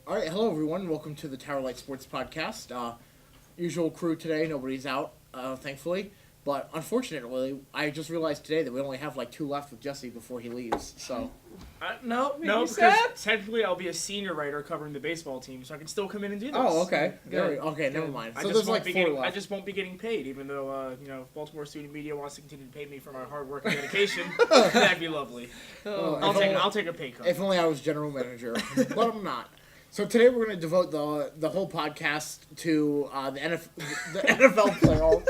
All right, hello everyone. Welcome to the Towerlight Sports Podcast. Usual crew today. Nobody's out, thankfully. But unfortunately, I just realized today that we only have like 2 left with Jesse before he leaves. So No, because technically I'll be a senior writer covering the baseball team, so I can still come in and do this. Oh, okay. Good. Okay, never mind. I So just there's won't like be 4 getting, left. I just won't be getting paid, even though Baltimore Student Media wants to continue to pay me for my hard work and dedication. That'd be lovely. I'll take a pay cut. If only I was general manager, but I'm not. So today we're going to devote the whole podcast to the NFL playoff.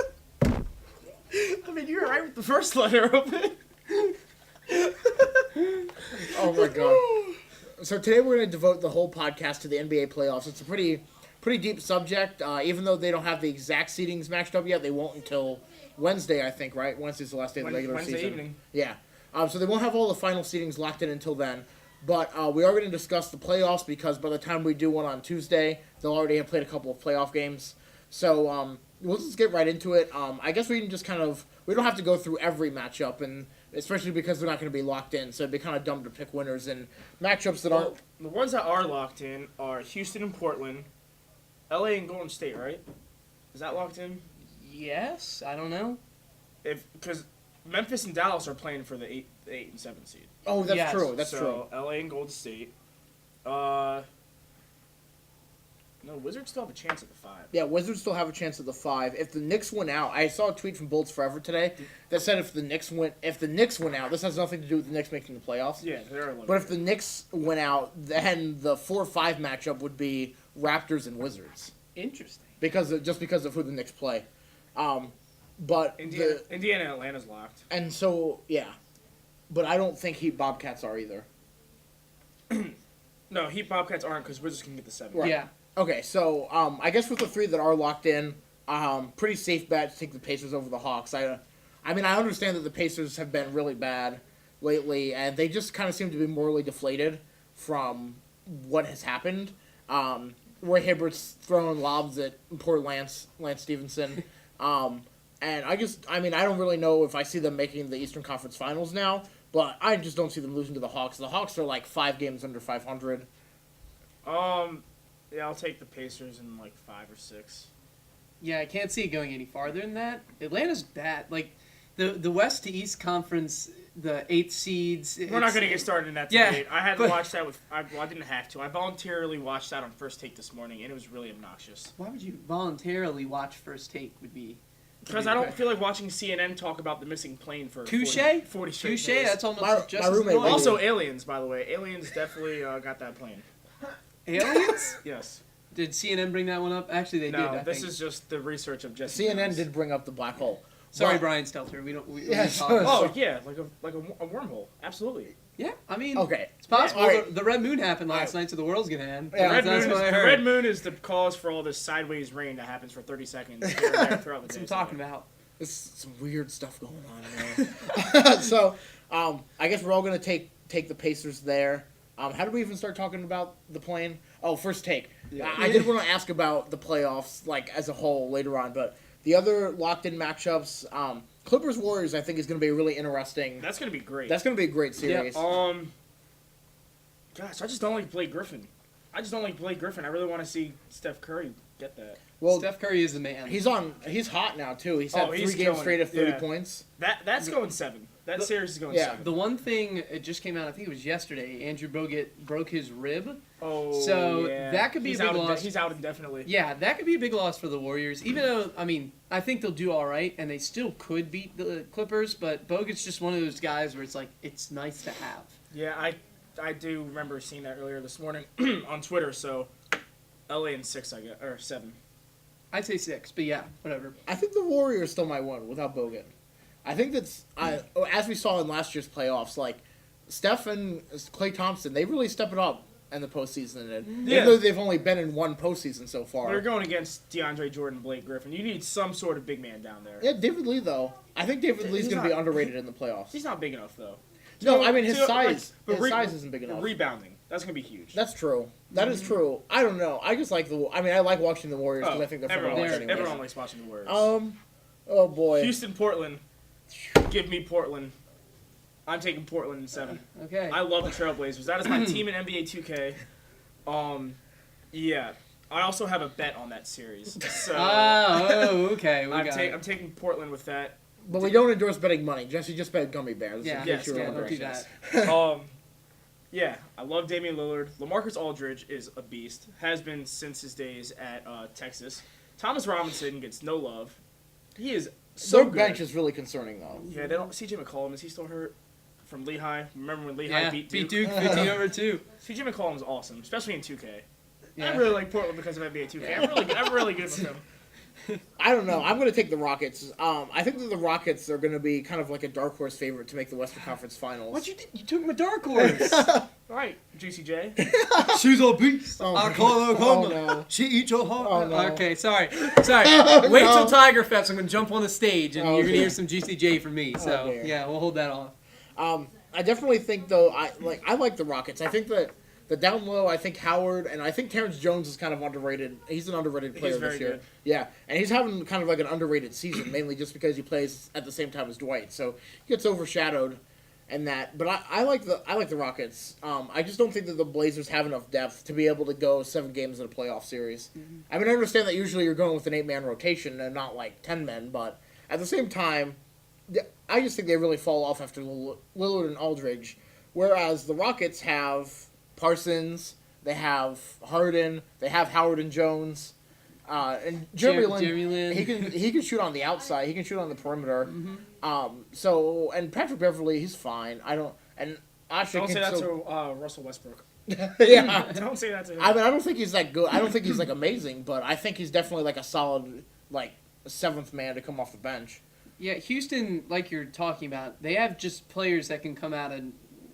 I mean, you were right with the first letter of it. Oh my god. So today we're going to devote the whole podcast to the NBA playoffs. It's a pretty deep subject. Even though they don't have the exact seedings matched up yet, they won't until Wednesday, I think, right? Wednesday's the last day of the regular Wednesday season. evening. Yeah. So they won't have all the final seedings locked in until then. But we are going to discuss the playoffs because by the time we do one on Tuesday, they'll already have played a couple of playoff games. So we'll just get right into it. I guess we can just we don't have to go through every matchup, and especially because they're not going to be locked in, so it'd be kind of dumb to pick winners in matchups that aren't. The ones that are locked in are Houston and Portland, LA and Golden State, right? Is that locked in? Yes, I don't know. Because Memphis and Dallas are playing for the 8 and 7 seed. Oh, that's Yes. true. That's true. So LA and Golden State. No, Wizards still have a chance at the 5. Yeah, Wizards still have a chance at the 5. If the Knicks win out, I saw a tweet from Bolts Forever today that said if the Knicks win out, this has nothing to do with the Knicks making the playoffs. Yeah, they're eliminated. But if the Knicks win out, then the 4-5 matchup would be Raptors and Wizards Interesting. because of who the Knicks play. But Indiana and Atlanta's locked. and so yeah, but I don't think Heat Bobcats are either. No, Heat Bobcats aren't because Wizards can get the 7. Right. Yeah. Okay, so I guess with the 3 that are locked in, pretty safe bet to take the Pacers over the Hawks. I mean, I understand that the Pacers have been really bad lately, and they just kind of seem to be morally deflated from what has happened. Roy Hibbert's throwing lobs at poor Lance Stevenson, and I don't really know if I see them making the Eastern Conference Finals now, but I just don't see them losing to the Hawks. The Hawks are like 5 games under 500. Yeah, I'll take the Pacers in like 5 or 6. Yeah, I can't see it going any farther than that. Atlanta's bad. Like, the West to East Conference, the 8 seeds. We're not going to get started in that Yeah, debate. I had to watch that I didn't have to. I voluntarily watched that on First Take this morning, and it was really obnoxious. Why would you voluntarily watch First Take would be... Because I don't feel like watching CNN talk about the missing plane for 40 straight Touche, days. that's almost My just as roommate annoying. Also, aliens, by the way. Aliens definitely got that plane. Aliens? Yes. Did CNN bring that one up? Actually, they did, No, I this think. is just the research of Jesse CNN Jones. did bring up the black hole. Sorry, But- Brian Stelter. We Yeah, talked so- about- Oh, yeah, like a wormhole. Absolutely. Yeah, I mean, Okay. it's possible. All right. The Red Moon happened last All right. night, so the world's going to end. Yeah, That's what I heard. Red Moon is the cause for all this sideways rain that happens for 30 seconds here and there throughout the That's day. what I'm talking about. There's some weird stuff going on, man. So, I guess we're all going to take the Pacers there. How did we even start talking about the plane? Oh, First Take. Yeah. I did want to ask about the playoffs, like, as a whole later on, but the other locked-in matchups, Clippers-Warriors, I think, is going to be really interesting. That's going to be great. That's going to be a great series. Gosh, I just don't like Blake Griffin. I really want to see Steph Curry get that. Well, Steph Curry is the man. he's hot now, too. He's had 3 he's games killing straight it. of 30 Yeah. points. That's going 7. That series is going Yeah. 7. The one thing, it just came out, I think it was yesterday, Andrew Bogut broke his rib. Oh, So, yeah. that could be He's a big out loss. He's out indefinitely. Yeah, that could be a big loss for the Warriors, even though, I mean, I think they'll do all right, and they still could beat the Clippers, but Bogut's just one of those guys where it's like, it's nice to have. Yeah, I do remember seeing that earlier this morning on Twitter. So, LA in 6, I guess, or 7. I'd say 6, but yeah, whatever. I think the Warriors still might win without Bogut. I think that's as we saw in last year's playoffs, like Steph and Klay Thompson, they really step it up in the postseason. And Yeah. even though they've only been in one postseason so far. They're going against DeAndre Jordan, Blake Griffin. You need some sort of big man down there. Yeah, David Lee though. I think David Lee's He's going to be not- underrated in the playoffs. He's not big enough though. No, I mean his To- size. but His size isn't big enough. Rebounding, that's gonna be huge. That's true. That is true. I don't know. I just like I like watching the Warriors because I think they're fun to everyone, watch likes, anyways. everyone likes watching the Warriors. Oh boy. Houston, Portland. Give me Portland. I'm taking Portland in 7. Okay. I love the Trailblazers. That is my team in NBA 2K. Yeah. I also have a bet on that series. So Okay. I'm taking Portland with that. But we don't endorse betting money. Jesse just bet gummy bears. Yeah, in yes, case you were yeah, don't wondering. do that. Yeah, I love Damian Lillard. LaMarcus Aldridge is a beast. Has been since his days at Texas. Thomas Robinson gets no love. He is so Their good. bench is really concerning, though. Yeah, they don't. CJ McCollum, is he still hurt? From Lehigh. Remember when Lehigh beat Duke? 15-2. CJ McCollum's awesome, especially in 2K. Yeah. I really like Portland because of NBA 2K. I'm really good with him. I don't know. I'm going to take the Rockets. I think that the Rockets are going to be kind of like a dark horse favorite to make the Western Conference Finals. What you did? You took my dark horse. All right, Juicy J. She's a beast. Oh, I call her oh, no. She eats your heart. Oh, no. Okay, sorry. Oh, Wait no. till Tiger Fest. I'm gonna jump on the stage and Oh, you're gonna dear. hear some Juicy J from me. So dear. yeah, we'll hold that off. I definitely think, though, I like the Rockets. I think that the down low, I think Howard, and I think Terrence Jones is kind of underrated. He's an underrated player very this year. good. Yeah, and he's having kind of like an underrated season, mainly just because he plays at the same time as Dwight. So he gets overshadowed and that. But I like the Rockets. I just don't think that the Blazers have enough depth to be able to go 7 games in a playoff series. Mm-hmm. I mean, I understand that usually you're going with an 8-man rotation and not like 10 men, but at the same time, I just think they really fall off after Lillard and Aldridge, whereas the Rockets have Parsons, they have Harden, they have Howard and Jones, and Jeremy Lin. He can shoot on the outside. He can shoot on the perimeter. So and Patrick Beverly, he's fine. Asha Don't can say that still, to Russell Westbrook. yeah. Don't say that to him. I mean, I don't think he's that good. I don't think he's like amazing, but I think he's definitely like a solid like 7th man to come off the bench. Yeah, Houston, like you're talking about, they have just players that can come out of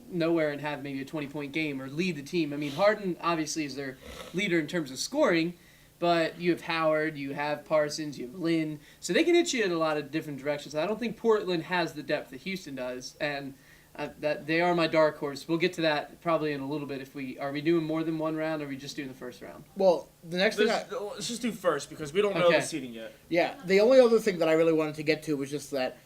nowhere and have maybe a 20-point game or lead the team. I mean, Harden obviously is their leader in terms of scoring, but you have Howard, you have Parsons, you have Lynn, so they can hit you in a lot of different directions. I don't think Portland has the depth that Houston does, and that they are my dark horse. We'll get to that probably in a little bit. Are we doing more than one round, or are we just doing the first round? Well, the next thing Let's just do first because we don't know the seeding yet. Yeah, the only other thing that I really wanted to get to was just that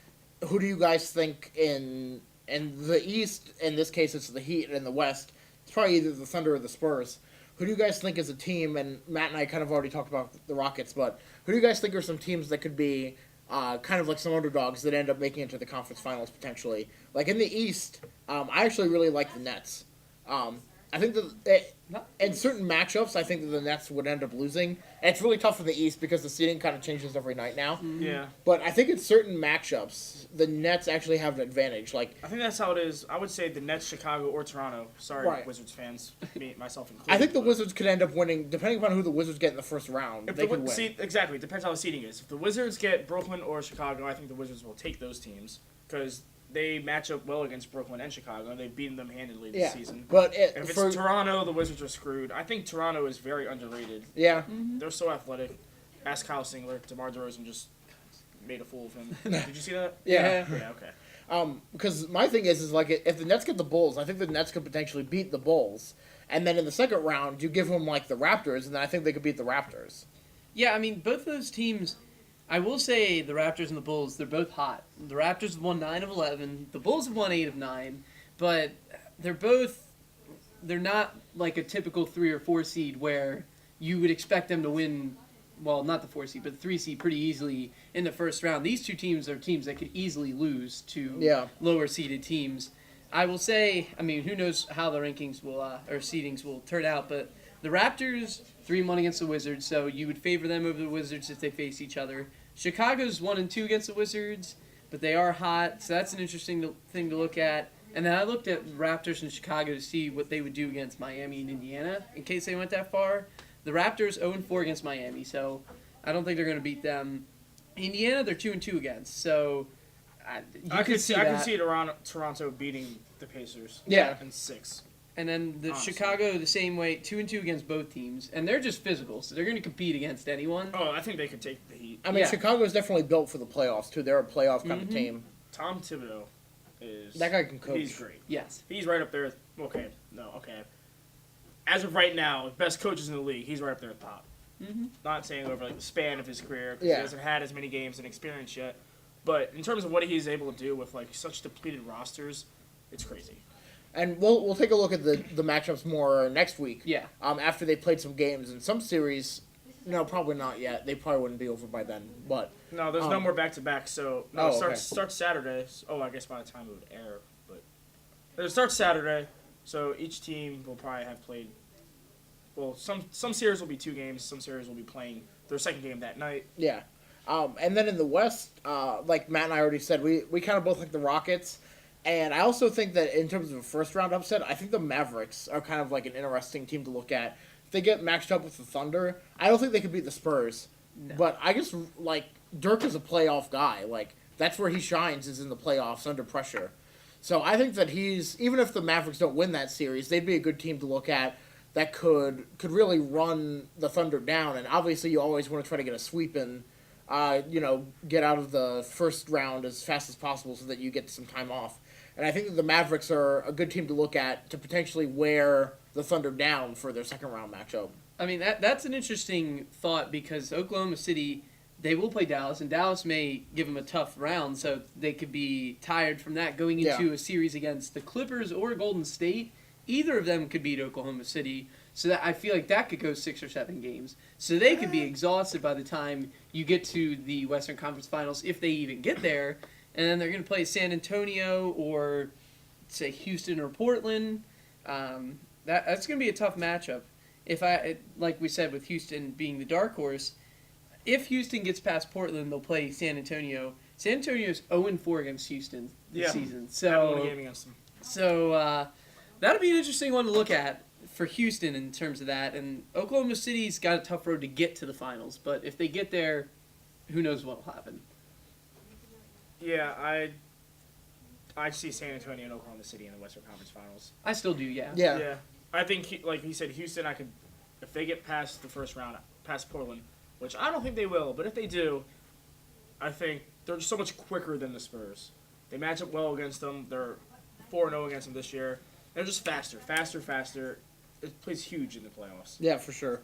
who do you guys think in the East, in this case it's the Heat, and in the West, it's probably either the Thunder or the Spurs. Who do you guys think is a team, and Matt and I kind of already talked about the Rockets, but who do you guys think are some teams that could be kind of like some underdogs that end up making it to the conference finals potentially? Like in the East, I actually really like the Nets. I think that in certain matchups, I think that the Nets would end up losing. And it's really tough for the East because the seeding kind of changes every night now. Yeah. But I think in certain matchups, the Nets actually have an advantage. Like I think that's how it is. I would say the Nets, Chicago, or Toronto. Sorry, Right. Wizards fans, myself included. I think the but Wizards could end up winning, depending upon who the Wizards get in the first round. If They could win. See, exactly. It depends how the seeding is. If the Wizards get Brooklyn or Chicago, I think the Wizards will take those teams because they match up well against Brooklyn and Chicago, and they've beaten them handily this season. But If it's Toronto, the Wizards are screwed. I think Toronto is very underrated. yeah, They're so athletic. Ask Kyle Singler. DeMar DeRozan just made a fool of him. Did you see that? yeah. Yeah, okay. Because my thing is like if the Nets get the Bulls, I think the Nets could potentially beat the Bulls, and then in the second round you give them like the Raptors, and then I think they could beat the Raptors. Yeah, I mean, both those teams, I will say the Raptors and the Bulls, they're both hot. The Raptors have won 9 of 11. The Bulls have won 8 of 9. But they're not like a typical 3 or 4 seed where you would expect them to win, well, not the 4 seed, but the 3 seed pretty easily in the first round. These two teams are teams that could easily lose to lower seeded teams. I will say, I mean, who knows how the rankings will, or seedings will turn out, but the Raptors 3-1 against the Wizards, so you would favor them over the Wizards if they face each other. Chicago's 1-2 against the Wizards, but they are hot, so that's an interesting thing to look at. And then I looked at Raptors and Chicago to see what they would do against Miami and Indiana in case they went that far. The Raptors 0-4 against Miami, so I don't think they're going to beat them. Indiana, they're 2-2 against, so I could see Toronto beating the Pacers. Yeah. In 6. And then the Honestly. Chicago the same way, 2-2 against both teams, and they're just physical, so they're going to compete against anyone. Oh, I think they could take the Heat. I mean, Chicago's definitely built for the playoffs too. They're a playoff kind of team. Tom Thibodeau is... That guy can coach. He's great. Yes. He's right up there. Okay. As of right now, best coaches in the league, he's right up there at the top. Mm-hmm. Not saying over like the span of his career, because Yeah. he hasn't had as many games and experience yet. But in terms of what he's able to do with like such depleted rosters, it's crazy. And we'll take a look at the matchups more next week. Yeah. After they played some games in some series. No, probably not yet. They probably wouldn't be over by then. But no, there's no more back-to-back. So no, okay. starts Saturday. Oh, I guess by the time it would air, but it starts Saturday. So each team will probably have played. Well, some series will be 2 games. Some series will be playing their second game that night. Yeah. And then in the West, like Matt and I already said, we kind of both like the Rockets. And I also think that in terms of a first-round upset, I think the Mavericks are kind of like an interesting team to look at. If they get matched up with the Thunder, I don't think they could beat the Spurs. No. But I just, like, Dirk is a playoff guy. Like, that's where he shines, is in the playoffs under pressure. So I think that even if the Mavericks don't win that series, they'd be a good team to look at that could really run the Thunder down. And obviously you always want to try to get a sweep in, get out of the first round as fast as possible so that you get some time off. And I think that the Mavericks are a good team to look at to potentially wear the Thunder down for their second-round matchup. I mean, that's an interesting thought because Oklahoma City, they will play Dallas, and Dallas may give them a tough round, so they could be tired from that going into a series against the Clippers or Golden State. Either of them could beat Oklahoma City, so that I feel like that could go 6 or 7 games. So they could be exhausted by the time you get to the Western Conference Finals, if they even get there. And then they're going to play San Antonio or, say, Houston or Portland. That's going to be a tough matchup. Like we said, with Houston being the dark horse, if Houston gets past Portland, they'll play San Antonio. San Antonio's 0-4 against Houston this season. So, game against them. So that'll be an interesting one to look at for Houston in terms of that. And Oklahoma City's got a tough road to get to the finals. But if they get there, who knows what will happen. Yeah, I see San Antonio and Oklahoma City in the Western Conference Finals. I still do, yeah. Yeah. I think, like he said, Houston, if they get past the first round, past Portland, which I don't think they will, but if they do, I think they're just so much quicker than the Spurs. They match up well against them. They're 4-0 against them this year. They're just faster. It plays huge in the playoffs. Yeah, for sure.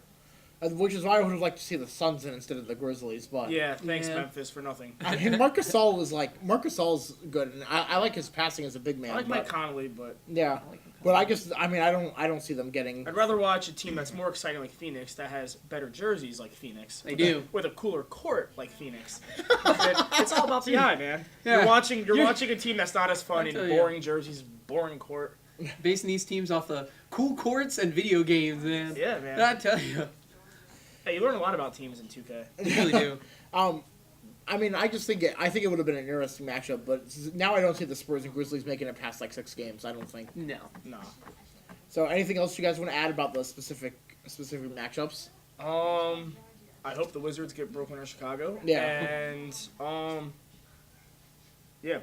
Which is why I would have liked to see the Suns in instead of the Grizzlies. But yeah, thanks Memphis for nothing. I mean, Marcus Gasol's good, and I like his passing as a big man. I like Mike Conley, but yeah, but I don't see them getting. I'd rather watch a team that's more exciting like Phoenix that has better jerseys like Phoenix. They do with a cooler court like Phoenix. It's all about the eye, man. Yeah. You're watching a team that's not as fun in boring jerseys, boring court. Basing these teams off the cool courts and video games, man. Yeah, man. I tell you. Hey, you learn a lot about teams in 2K. You really do. I mean, I think it would have been an interesting matchup, but now I don't see the Spurs and Grizzlies making it past like 6 games. I don't think. No. So, anything else you guys want to add about the specific matchups? I hope the Wizards get Brooklyn or Chicago. Yeah. And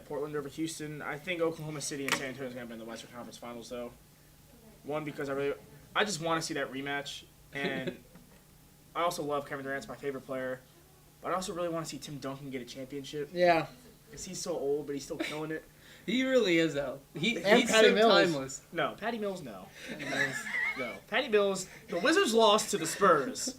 Portland over Houston. I think Oklahoma City and San Antonio is going to be in the Western Conference Finals, though. One, because I just want to see that rematch, and I also love Kevin Durant's my favorite player, but I also really want to see Tim Duncan get a championship. Yeah. Because he's so old, but he's still killing it. He really is, though. He's Patty so Mills. timeless. No, Patty Mills, no. No. Patty Mills, the Wizards lost to the Spurs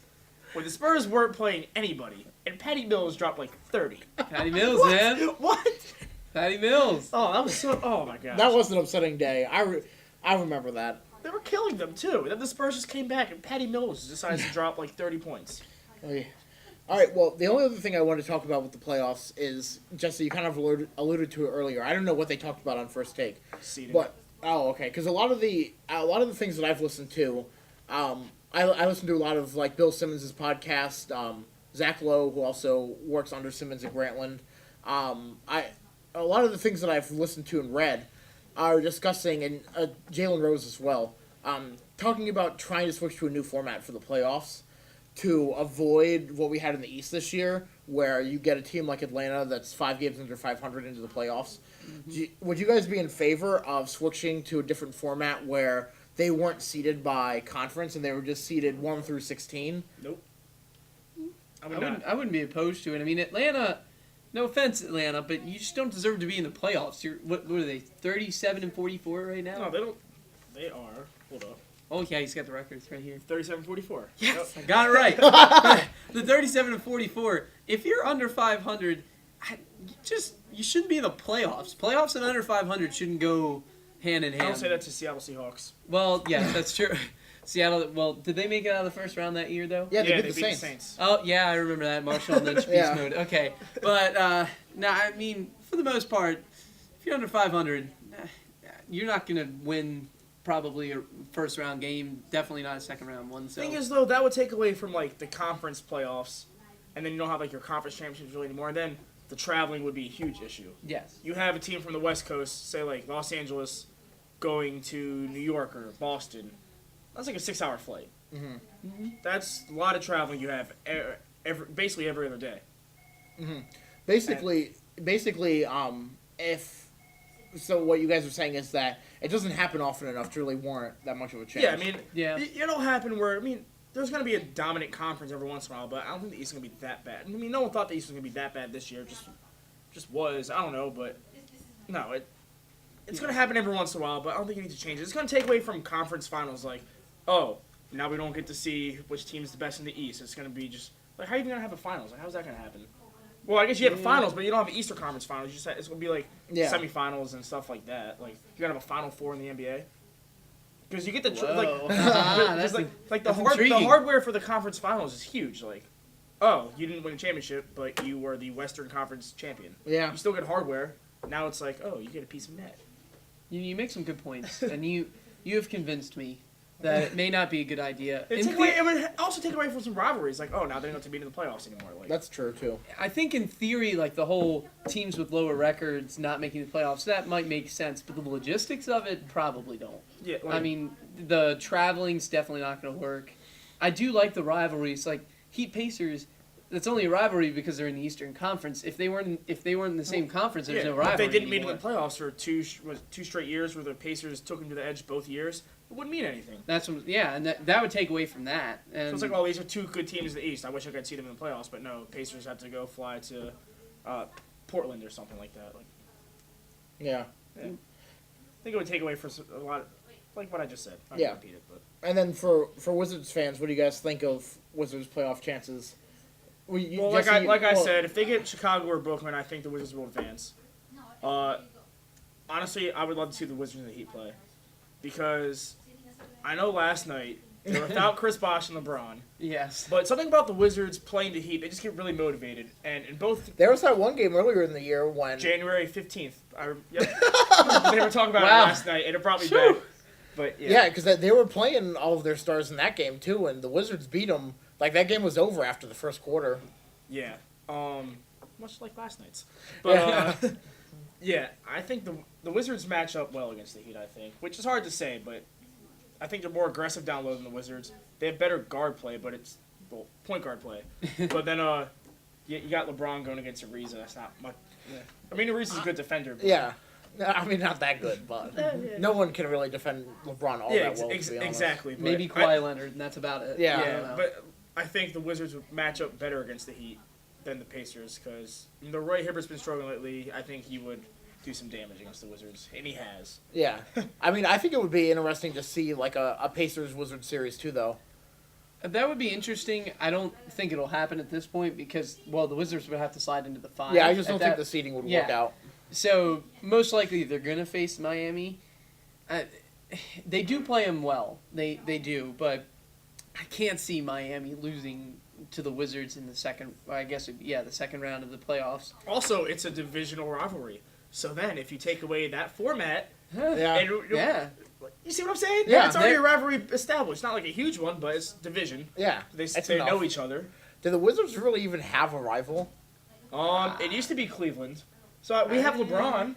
when the Spurs weren't playing anybody, and Patty Mills dropped like 30. Patty Mills, man. What? Patty Mills. Oh, that was so... Oh, my gosh. That was an upsetting day. I remember that. They were killing them, too. Then the Spurs just came back, and Patty Mills decided to drop like 30 points. All right, well, the only other thing I want to talk about with the playoffs is, Jesse, you kind of alluded to it earlier. I don't know what they talked about on First Take. Seeding. But, okay, because a lot of the things that I've listened to, I listen to a lot of, like, Bill Simmons' podcast, Zach Lowe, who also works under Simmons at Grantland. A lot of the things that I've listened to and read are discussing, and Jalen Rose as well, talking about trying to switch to a new format for the playoffs to avoid what we had in the East this year, where you get a team like Atlanta that's 5 games under 500 into the playoffs. Mm-hmm. Would you guys be in favor of switching to a different format where they weren't seeded by conference and they were just seeded 1 through 16? Nope. I wouldn't be opposed to it. I mean, Atlanta, no offense, Atlanta, but you just don't deserve to be in the playoffs. What are they, 37-44 right now? No, they don't. They are. Hold up. Oh, yeah, he's got the records right here. 37-44. Yes, I got it right. The 37-44. If you're under 500, you shouldn't be in the playoffs. Playoffs and under 500 shouldn't go hand in hand. I don't say that to Seattle Seahawks. Well, yeah, that's true. Seattle. Well, did they make it out of the first round that year though? Yeah, they beat the the Saints. Oh yeah, I remember that Marshall Lynch beast Yeah. mode. Okay, but no, I mean for the most part, if you're under 500, you're not gonna win probably a first round game. Definitely not a second round one. So Thing is though, that would take away from like the conference playoffs, and then you don't have like your conference championships really anymore. And then the traveling would be a huge issue. yes, You have a team from the West Coast, say like Los Angeles, going to New York or Boston. That's like a 6-hour flight. That's a lot of traveling you have basically every other day. Basically, if so, what you guys are saying is that it doesn't happen often enough to really warrant that much of a change. Yeah, I mean, Yeah. it'll happen where, I mean, there's going to be a dominant conference every once in a while, but I don't think the East is going to be that bad. I mean, no one thought the East was going to be that bad this year. Just was. I don't know, but no, it's going to happen every once in a while, but I don't think you need to change it. It's going to take away from conference finals, like, oh, now we don't get to see which team's the best in the East. It's going to be just, like, how are you going to have a finals? Like, how's that going to happen? Well, I guess you have a finals, but you don't have an Eastern Conference finals. It's going to be like semifinals and stuff like that. Like, you're going to have a Final Four in the NBA. Because you get the that's the hardware for the conference finals is huge. Like, oh, you didn't win a championship, but you were the Western Conference champion. Yeah. You still get hardware. Now it's like, oh, you get a piece of net. you make some good points, and you have convinced me that it may not be a good idea. It would also take away from some rivalries. Like, oh, now they don't have to be in the playoffs anymore. Like, That's true too. I think in theory, like the whole teams with lower records not making the playoffs, that might make sense, but the logistics of it probably don't. yeah. Like, I mean, the traveling's definitely not going to work. I do like the rivalries, like Heat Pacers. That's only a rivalry because they're in the Eastern Conference. If they weren't in the same conference, there's no rivalry. If they didn't meet in anymore. the playoffs for two straight years, where the Pacers took them to the edge both years, it wouldn't mean anything. That's what, yeah, and that would take away from that. And So it's like, oh, these are two good teams in the East. I wish I could see them in the playoffs, but no, Pacers have to go fly to Portland or something like that. Like, Yeah. I think it would take away for a lot, like what I just said. I'm Yeah. gonna repeat it, but And then for Wizards fans, what do you guys think of Wizards playoff chances? I said, if they get Chicago or Brooklyn, I think the Wizards will advance. Honestly, I would love to see the Wizards and the Heat play, because I know last night they were without Chris Bosh and LeBron. yes, But something about the Wizards playing the Heat, they just get really motivated. And in both There was that one game earlier in the year when January 15th, they were talking about it last night, and it brought me back. But yeah, because they were playing all of their stars in that game too, and the Wizards beat them. Like that game was over after the first quarter. Yeah. Much like last night's. But yeah, I think the Wizards match up well against the Heat, I think. Which is hard to say, but I think they're more aggressive down low than the Wizards. They have better guard play, but it's point guard play. But then you got LeBron going against Ariza. That's not much. Yeah. I mean, Ariza's a good defender. But Yeah. I mean, not that good, but no one can really defend LeBron all that well, to be honest. Exactly. But maybe Kawhi Leonard, and that's about it. Yeah. I don't Yeah, know. but I think the Wizards would match up better against the Heat than the Pacers, because the Roy Hibbert's been struggling lately. I think he would do some damage against the Wizards, and he has. Yeah. I mean, I think it would be interesting to see like a Pacers-Wizards series too, though. That would be interesting. I don't think it'll happen at this point because, well, the Wizards would have to slide into the 5. Yeah, I just don't think the seeding would work out. So, most likely they're going to face Miami. They do play them well. They do, but I can't see Miami losing to the Wizards in the second round of the playoffs. Also, it's a divisional rivalry. So then, if you take away that format, Yeah. Yeah. you see what I'm saying? Yeah, It's already a rivalry established. Not like a huge one, but it's division. Yeah. They enough. know each other. Do the Wizards really even have a rival? It used to be Cleveland. So we have LeBron.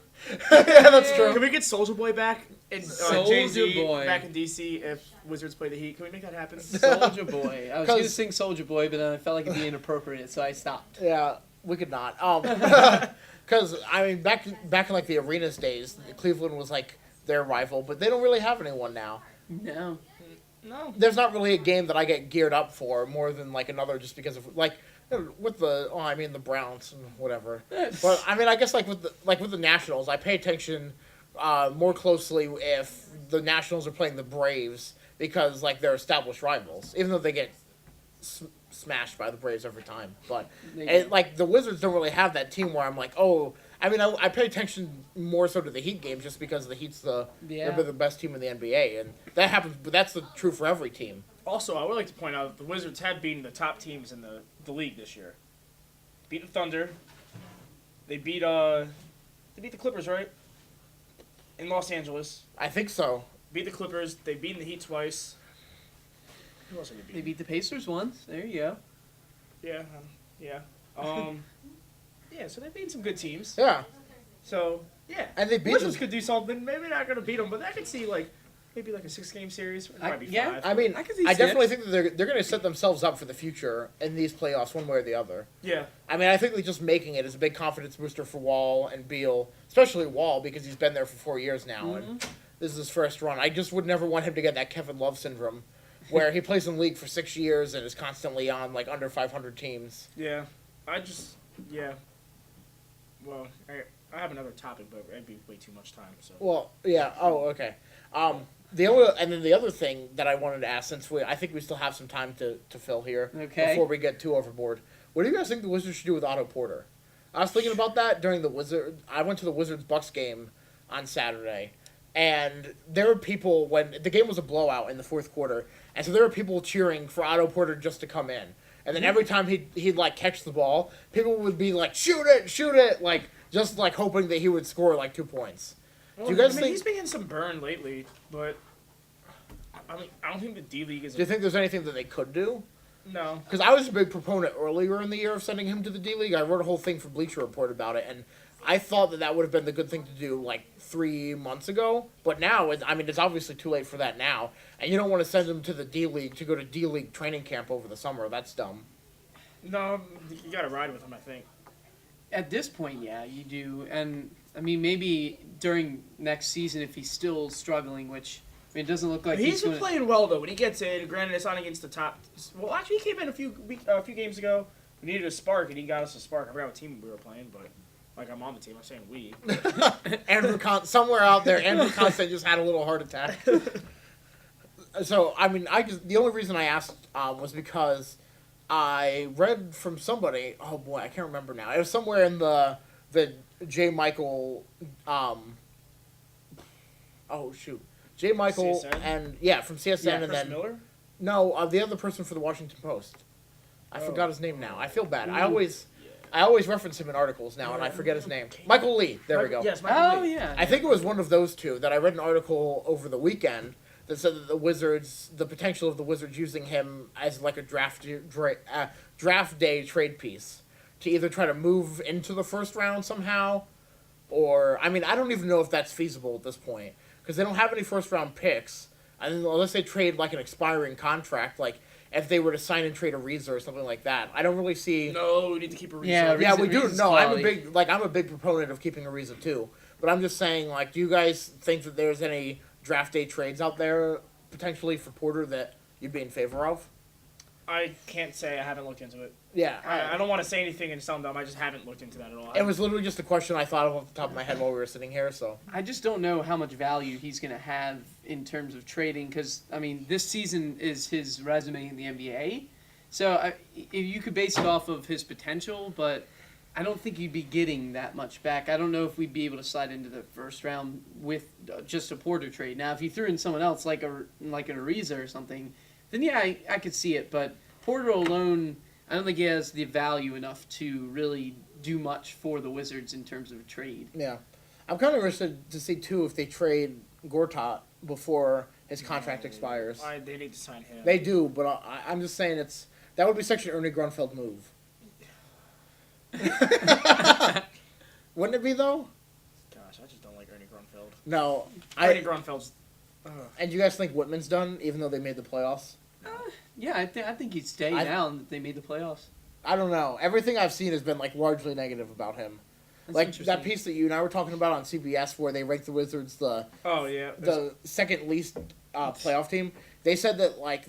Yeah, that's true. Can we get Soulja Boy back in Soulja Jay-Z Boy. back in DC if Wizards play the Heat? Can we make that happen? Soldier Boy. I was going to sing Soldier Boy, but then I felt like it'd be inappropriate, so I stopped. Yeah, we could not. Because I mean, back in like the Arenas days, Cleveland was like their rival, but they don't really have anyone now. No. No. There's not really a game that I get geared up for more than like another, just because of like with the the Browns and whatever. But I mean, I guess like with the Nationals, I pay attention more closely if the Nationals are playing the Braves, because like they're established rivals, even though they get smashed by the Braves every time. But like the Wizards don't really have that team where I'm like, oh, I mean, I pay attention more so to the Heat games just because the Heat's they're the best team in the NBA, and that happens. But that's true for every team. Also, I would like to point out that the Wizards have beaten the top teams in the league this year. Beat the Thunder. They beat the Clippers, right? In Los Angeles. I think so. Beat the Clippers. They've beaten the Heat twice. Who else have they beat? They beat the Pacers once. There you go. Yeah, yeah. Yeah, so they've beaten some good teams. Yeah. So, yeah. And they beat Wizards them. could do something. Maybe not going to beat them, but I could see, like, maybe like a 6-game series. It might be yeah. 5. I mean, I could see I definitely six. think that they're going to set themselves up for the future in these playoffs, one way or the other. Yeah. I mean, I think that just making it is a big confidence booster for Wall and Beal, especially Wall because he's been there for 4 years now, and this is his first run. I just would never want him to get that Kevin Love syndrome, where he plays in the league for 6 years and is constantly on like under 500 teams. Yeah. Yeah. Well, I have another topic, but it'd be way too much time. So. Well, yeah. Oh, okay. The other thing that I wanted to ask, since I think we still have some time to fill here before we get too overboard. What do you guys think the Wizards should do with Otto Porter? I was thinking about that during I went to the Wizards-Bucks game on Saturday, and there were people when the game was a blowout in the fourth quarter, and so there were people cheering for Otto Porter just to come in. And then every time he'd like catch the ball, people would be like, shoot it, like just like hoping that he would score like 2 points. Well, Do you guys think he's been getting some burn lately, but I mean, I don't think the D League is. Do you think there's anything that they could do? No. Because I was a big proponent earlier in the year of sending him to the D League. I wrote a whole thing for Bleacher Report about it, and I thought that would have been the good thing to do like 3 months ago. But now, it's obviously too late for that now, and you don't want to send him to the D League to go to D League training camp over the summer. That's dumb. No, you got to ride with him, I think. At this point, yeah, you do. And, I mean, maybe during next season if he's still struggling, which, I mean, it doesn't look like He's been playing well, though. When he gets in, granted, it's not against the top. Well, actually, he came in a few games ago. We needed a spark, and he got us a spark. I forgot what team we were playing, but, like, I'm on the team. I'm saying we. Somewhere out there, Andrew Constant just had a little heart attack. So, I mean, the only reason I asked was because I read from somebody. Oh boy, I can't remember now. It was somewhere in the J. Michael. J. Michael CSN? From CSN and Chris then Miller? No, the other person for the Washington Post. I forgot his name now. I feel bad. I always reference him in articles now, and I forget his name. Michael Lee. There we go. Yes, Michael Lee. Yeah. I think it was one of those two that I read an article over the weekend that said that the potential of the Wizards using him as like a draft day trade piece to either try to move into the first round somehow, or I mean I don't even know if that's feasible at this point because they don't have any first round picks, and unless they trade like an expiring contract, like if they were to sign and trade Ariza or something like that, I don't really see. No, we need to keep Ariza. Yeah, We do. Ariza's No, quality. I'm a big proponent of keeping Ariza too. But I'm just saying, like, do you guys think that there's any draft day trades out there potentially for Porter that you'd be in favor of? I can't say. I haven't looked into it. Yeah. I don't want to say anything and sound dumb. I just haven't looked into that at all. It was literally just a question I thought of off the top of my head while we were sitting here. So I just don't know how much value he's going to have in terms of trading because, I mean, this season is his resume in the NBA. So you could base it off of his potential, but I don't think you'd be getting that much back. I don't know if we'd be able to slide into the first round with just a Porter trade. Now, if you threw in someone else like an Ariza or something, then yeah, I could see it. But Porter alone, I don't think he has the value enough to really do much for the Wizards in terms of a trade. yeah, I'm kind of interested to see too if they trade Gortat before his contract expires. They need to sign him. They do, but I'm just saying that would be such an Ernie Grunfeld move. Wouldn't it be though? Gosh, I just don't like Ernie Grunfeld. No, Ernie Grunfeld's. And you guys think Whitman's done, even though they made the playoffs? Yeah, I think he'd stay now that they made the playoffs. I don't know. Everything I've seen has been like largely negative about him. That's like interesting. that piece that you and I were talking about on CBS, where they ranked the Wizards the second least playoff team. They said that like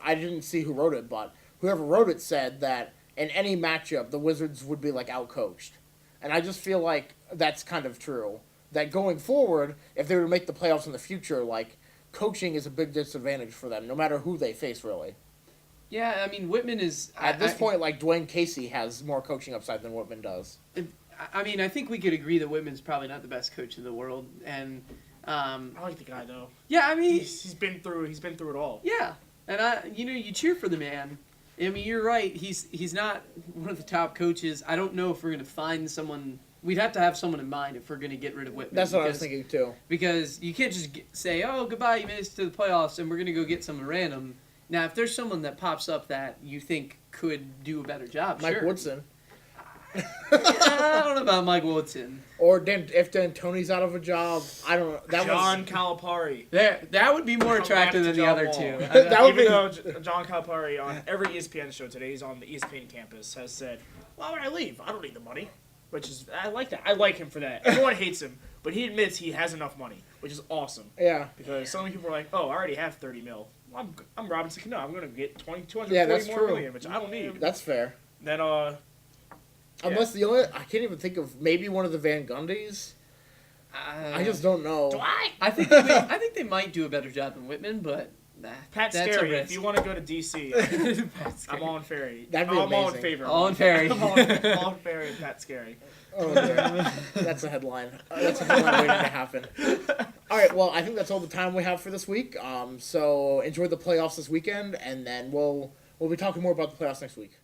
I didn't see who wrote it, but whoever wrote it said that in any matchup the Wizards would be like outcoached, and I just feel like that's kind of true. That going forward, if they were to make the playoffs in the future, like coaching is a big disadvantage for them, no matter who they face, really. Yeah, I mean Whitman is At this point, like Dwayne Casey has more coaching upside than Whitman does. I mean, I think we could agree that Whitman's probably not the best coach in the world, and I like the guy though. yeah, I mean, he's been through it all. Yeah, and you cheer for the man. I mean, you're right. He's not one of the top coaches. I don't know if we're gonna find someone. We'd have to have someone in mind if we're gonna get rid of Whitman. That's what I was thinking too. Because you can't just say, "Oh, goodbye, you made it to the playoffs, and we're gonna go get someone random." Now, if there's someone that pops up that you think could do a better job, Mike sure. Woodson. I don't know about Mike Woodson. Or if D'Antoni's out of a job, I don't know. John Calipari. That would be more Come attractive back than to the John other Wall. two. That would Even be- though John Calipari on every ESPN show today, he's on the ESPN campus, has said, "Why would I leave? I don't need the money." Which is, I like that. I like him for that. Everyone hates him, but he admits he has enough money, which is awesome. Yeah. Because so many people are like, "Oh, I already have 30 mil. Well, I'm Robinson Cano. I'm going to get 240 Yeah, that's more true. million, which I don't need." That's fair. Then, Unless I can't even think of maybe one of the Van Gundys. I just don't know. I think they might do a better job than Whitman, but Pat that's Scarry, a if risk. you want to go to DC, I'm on Ferry. That'd be I'm all in amazing. favor. All in Ferry. I'm all in Ferry and Pat Scarry. Oh, yeah. That's a headline. That's a headline waiting to happen. All right, well, I think that's all the time we have for this week. So enjoy the playoffs this weekend, and then we'll be talking more about the playoffs next week.